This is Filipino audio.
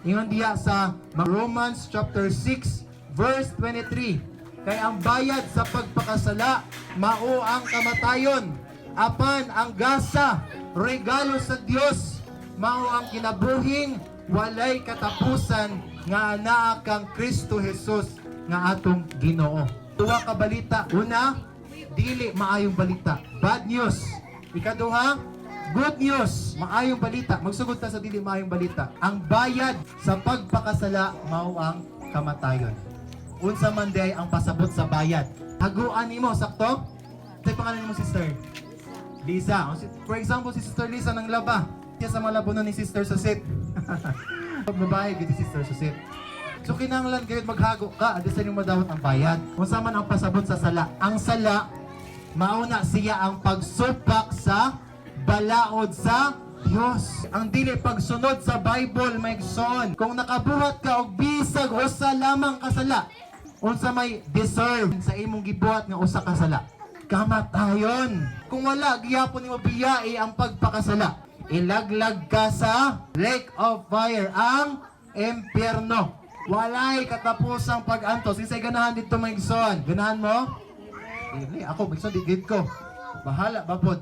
Ingon diya sa Romans chapter 6 verse 23. Kay ang bayad sa pagpakasala mao ang kamatayon, apan ang gasa regalo sa Dios mao ang kinabuhing walay katapusan nga anaa kang Kristo Jesus nga atong Ginoo. Duha ka balita. Una, dili maayong balita, bad news. Ikaduha, good news, maayong balita. Magsugod ta sa dili maayong balita. Ang bayad sa pagpakasala mao ang kamatayon. Unsa man day ang pasabot sa bayad. Haguan nimo sakto? Say pangalan nimo, sister. Lisa. For example, si Sister Lisa ng Laba. Siya sa malabunan ni Sister Susit. Babae gid si Sister Susit. So kinahanglan kayo maghago ka, adi sa inyong madawat ang bayad. Unsa man ang pasabot sa sala? Ang sala mauna siya ang pagsupak sa balaod sa Dios. Ang dili pagsunod sa Bible, maigsoon. Kung nakabuhat ka og bisag usa lamang kasala, unsa may deserve sa imong gibuhat nga usa ka sala? Kamatayon. Kung wala gihapon nimo biyai ang pagpakasala, ilaglag ka sa lake of fire, ang impyerno. Walay katapusang pag-antos. Isa'y ganahan dito, maigsoon. Ganahan mo? Dili, ako, maigsoon, digid ko. Bahala, bapod.